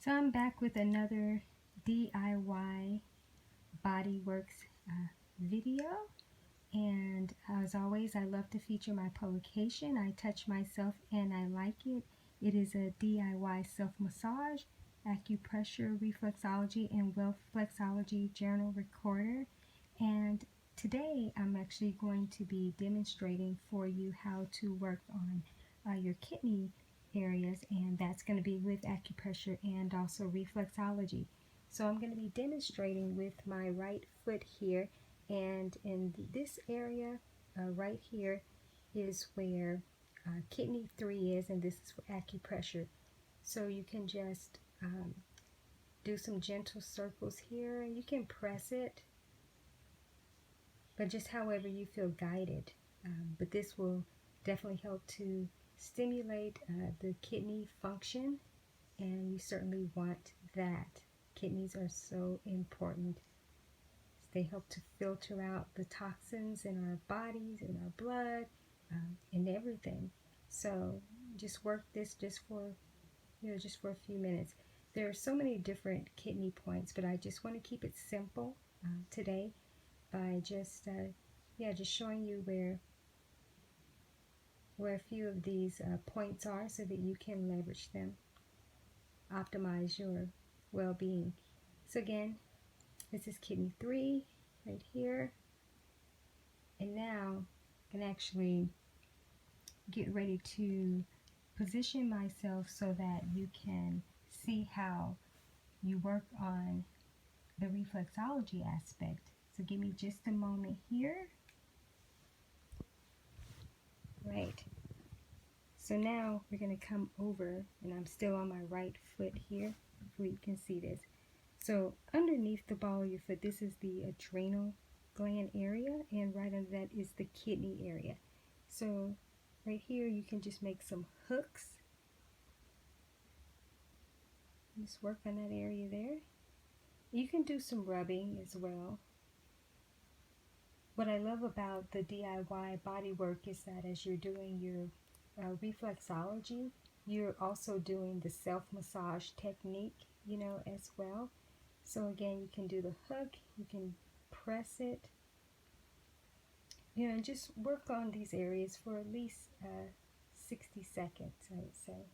So I'm back with another DIY Bodyworks video, and as always, I love to feature my publication, I Touch Myself and I Like It. It is a DIY self-massage, acupressure, reflexology, and Wealth-flex-ology journal recorder. And today I'm actually going to be demonstrating for you how to work on your kidney areas, and that's going to be with acupressure and also reflexology. So I'm going to be demonstrating with my right foot here, and in this area right here is where kidney 3 is, and this is for acupressure. So you can just do some gentle circles here, and you can press it, but just however you feel guided. But this will definitely help to stimulate the kidney function, and you certainly want that. Kidneys are so important. They help to filter out the toxins in our bodies, in our blood, and everything. So just work this just for a few minutes. There are so many different kidney points, but I just want to keep it simple today by just showing you where a few of these points are, so that you can leverage them, optimize your well-being. So again, this is kidney 3 right here, and now I can actually get ready to position myself so that you can see how you work on the reflexology aspect. So give me just a moment here. Right. So now we're going to come over, and I'm still on my right foot here. Hopefully you can see this. So underneath the ball of your foot, this is the adrenal gland area, and right under that is the kidney area. So right here you can just make some hooks. Just work on that area there. You can do some rubbing as well. What I love about the DIY body work is that as you're doing your reflexology, you're also doing the self-massage technique, as well. So again, you can do the hook, you can press it, and just work on these areas for at least 60 seconds, I would say.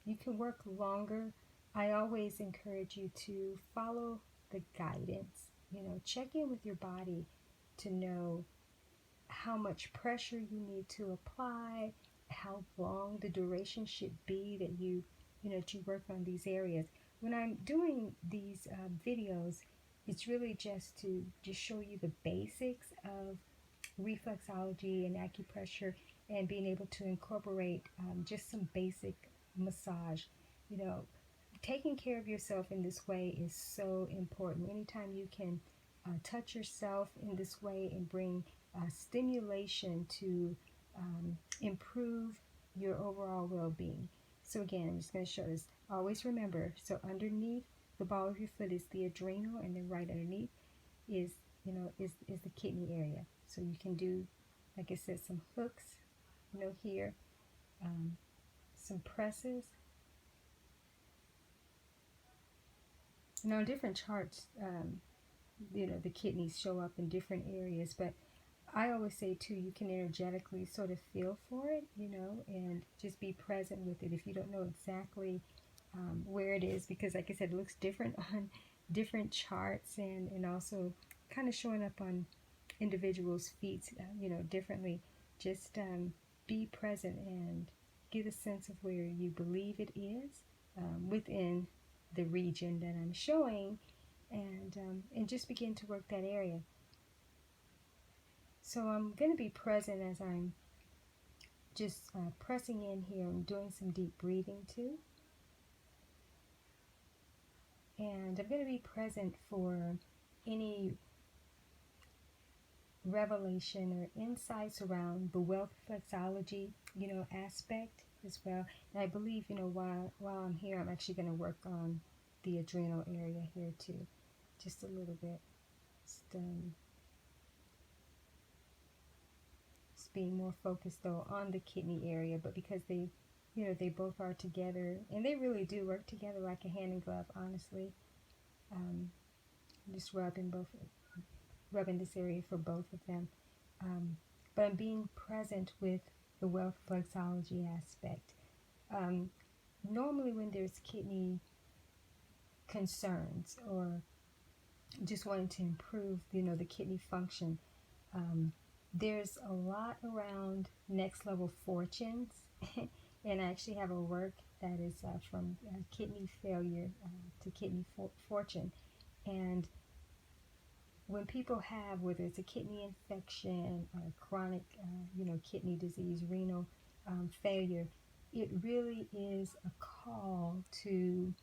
You can work longer. I always encourage you to follow the guidance. Check in with your body to know how much pressure you need to apply, how long the duration should be that you work on these areas. When I'm doing these videos, it's really just to show you the basics of reflexology and acupressure, and being able to incorporate just some basic massage. Taking care of yourself in this way is so important. Anytime you can touch yourself in this way and bring stimulation to improve your overall well-being. So again, I'm just going to show this. Always remember, so underneath the ball of your foot is the adrenal, and then right underneath is the kidney area. So you can do, like I said, some hooks, here, some presses. On different charts, the kidneys show up in different areas, but I always say too, you can energetically sort of feel for it, and just be present with it if you don't know exactly where it is, because like I said, it looks different on different charts, and also kind of showing up on individuals' feet, differently. Just be present and get a sense of where you believe it is within the region that I'm showing, and just begin to work that area. So I'm going to be present as I'm just pressing in here. I'm doing some deep breathing too. And I'm going to be present for any revelation or insights around the Wealth-flex-ology, aspect as well. And I believe, while I'm here, I'm actually going to work on the adrenal area here too, just a little bit. Just being more focused though on the kidney area, but because they they both are together, and they really do work together like a hand in glove, honestly. Just rubbing this area for both of them. But I'm being present with the wealth-flexology aspect. Normally when there's kidney concerns or just wanting to improve, the kidney function, there's a lot around next level fortunes. And I actually have a work that is from kidney failure to kidney fortune. And when people have, whether it's a kidney infection or chronic, kidney disease, renal failure, it really is a call to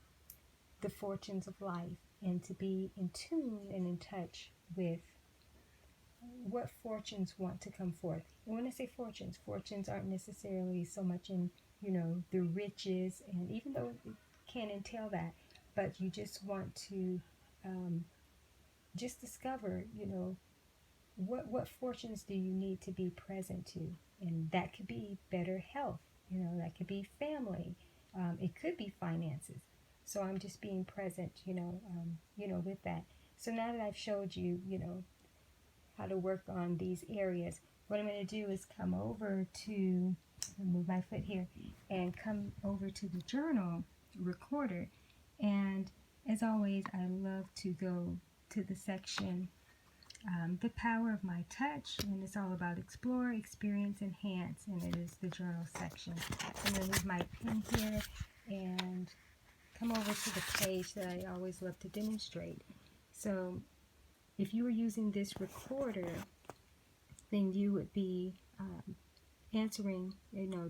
the fortunes of life and to be in tune and in touch with what fortunes want to come forth. And when I say fortunes aren't necessarily so much in, the riches, and even though it can entail that, but you just want to just discover, what fortunes do you need to be present to? And that could be better health, that could be family, it could be finances. So I'm just being present, with that. So now that I've showed you, how to work on these areas, what I'm going to do is come over to, move my foot here, and come over to the journal recorder. And as always, I love to go to the section, The Power of My Touch, and it's all about explore, experience, enhance, and it is the journal section. I'm going to leave my pen here and come over to the page that I always love to demonstrate. So if you were using this recorder, then you would be answering,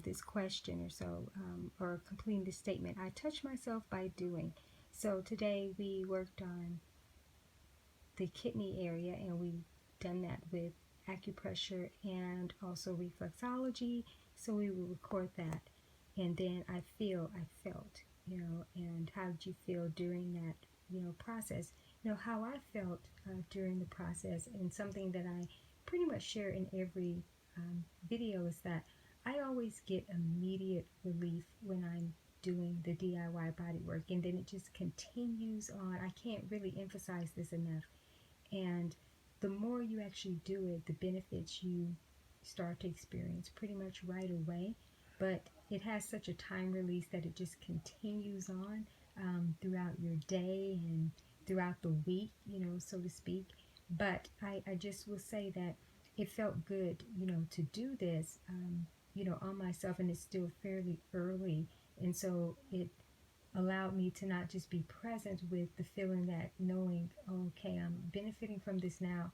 this question or so, or completing this statement. I touch myself by doing. So today we worked on the kidney area, and we've done that with acupressure and also reflexology. So we will record that, and then I felt, and how did you feel during that, process? How I felt during the process, and something that I pretty much share in every video is that I always get immediate relief when I'm doing the DIY body work, and then it just continues on. I can't really emphasize this enough. And the more you actually do it, the benefits you start to experience pretty much right away. But it has such a time release that it just continues on throughout your day and throughout the week, so to speak. But I just will say that it felt good, to do this, on myself, and it's still fairly early. And so it allowed me to not just be present with the feeling that knowing, okay, I'm benefiting from this now,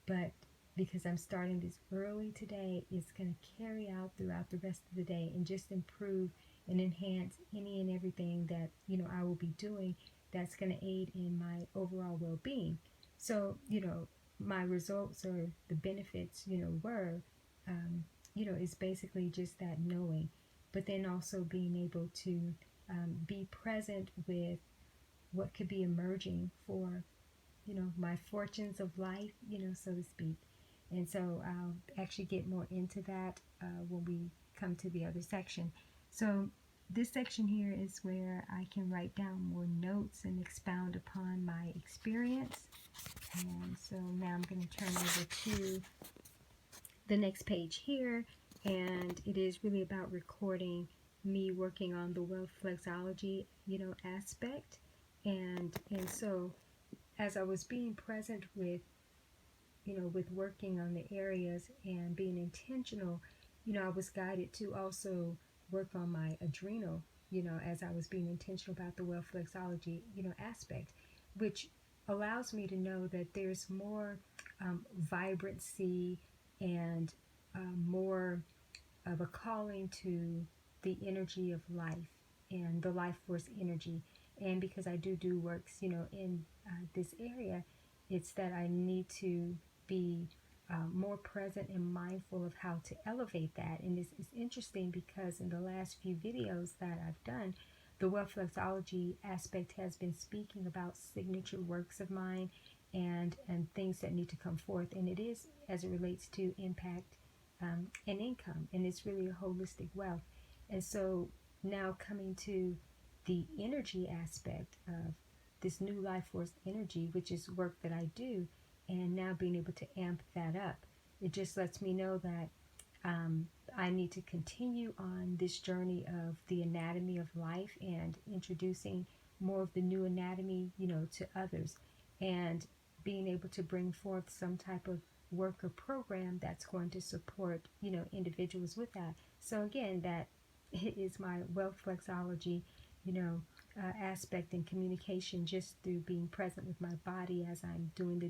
but because I'm starting this early today, it's going to carry out throughout the rest of the day and just improve and enhance any and everything that, I will be doing that's going to aid in my overall well-being. So, my results or the benefits, were, is basically just that knowing, but then also being able to be present with what could be emerging for, my fortunes of life, so to speak. And so I'll actually get more into that when we come to the other section. So this section here is where I can write down more notes and expound upon my experience. And so now I'm going to turn over to the next page here, and it is really about recording me working on the wealth-flexology, aspect. And so as I was being present with, with working on the areas and being intentional, I was guided to also work on my adrenal, as I was being intentional about the wealth-flexology, aspect, which allows me to know that there's more vibrancy and more of a calling to the energy of life and the life force energy. And because I do works, in this area, it's that I need to be more present and mindful of how to elevate that. And this is interesting because in the last few videos that I've done, the wealth-flexology aspect has been speaking about signature works of mine and things that need to come forth. And it is as it relates to impact and income. And it's really a holistic wealth. And so now coming to the energy aspect of this new life force energy, which is work that I do, and now being able to amp that up, it just lets me know that I need to continue on this journey of the anatomy of life and introducing more of the new anatomy, to others, and being able to bring forth some type of work or program that's going to support, individuals with that. So again, that is my Wealth-flex-ology, aspect and communication, just through being present with my body as I'm doing the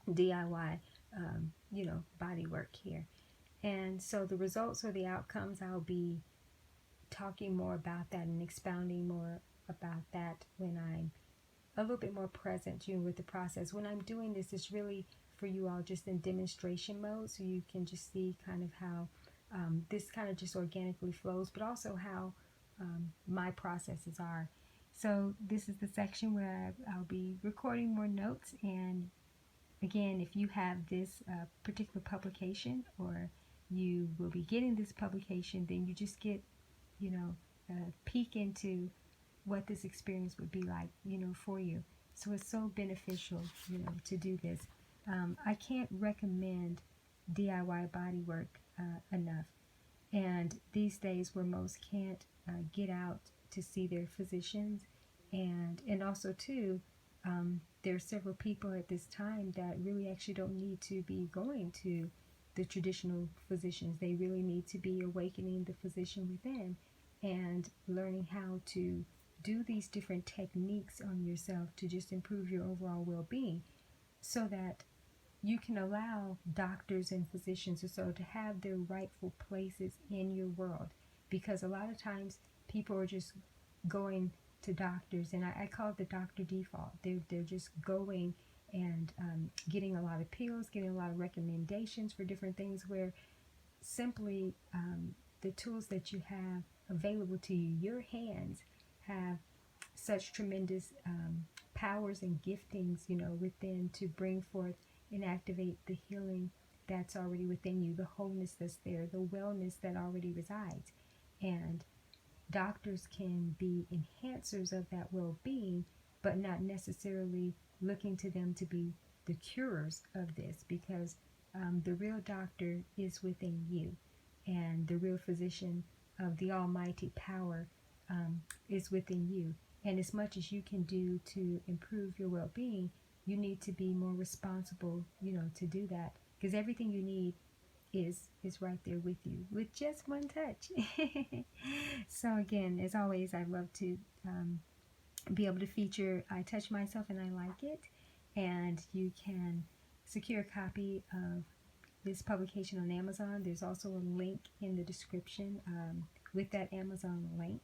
DIY, body work here. And so the results or the outcomes, I'll be talking more about that and expounding more about that when I'm a little bit more present, with the process. When I'm doing this, it's really for you all just in demonstration mode, so you can just see kind of how this kind of just organically flows, but also how my processes are. So this is the section where I'll be recording more notes. And again, if you have this particular publication, or you will be getting this publication, then you just get, a peek into what this experience would be like, for you. So it's so beneficial, to do this. I can't recommend DIY body work enough. And these days where most can't get out to see their physicians, and also too, there are several people at this time that really actually don't need to be going to the traditional physicians. They really need to be awakening the physician within and learning how to do these different techniques on yourself to just improve your overall well-being, so that you can allow doctors and physicians or so to have their rightful places in your world. Because a lot of times people are just going to doctors, and I call it the doctor default. They're just going and getting a lot of pills, getting a lot of recommendations for different things, where simply the tools that you have available to you, your hands have such tremendous powers and giftings, within, to bring forth and activate the healing that's already within you, the wholeness that's there, the wellness that already resides. And doctors can be enhancers of that well-being, but not necessarily looking to them to be the curers of this, because the real doctor is within you, and the real physician of the almighty power is within you. And as much as you can do to improve your well-being, you need to be more responsible, to do that, because everything you need is right there with you, with just one touch. So again, as always, I love to be able to feature I Touch Myself and I Like It, and you can secure a copy of this publication on Amazon. There's also a link in the description with that Amazon link,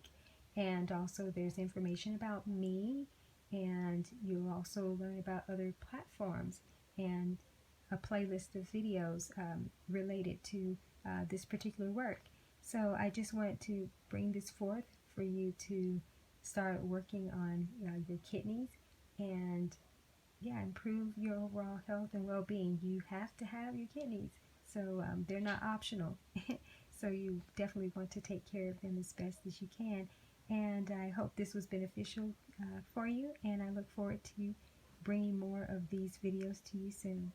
and also there's information about me, and you'll also learn about other platforms and a playlist of videos related to this particular work. So I just wanted to bring this forth for you to start working on your kidneys, and improve your overall health and well-being. You have to have your kidneys, so they're not optional. So you definitely want to take care of them as best as you can. And I hope this was beneficial for you, and I look forward to bringing more of these videos to you soon.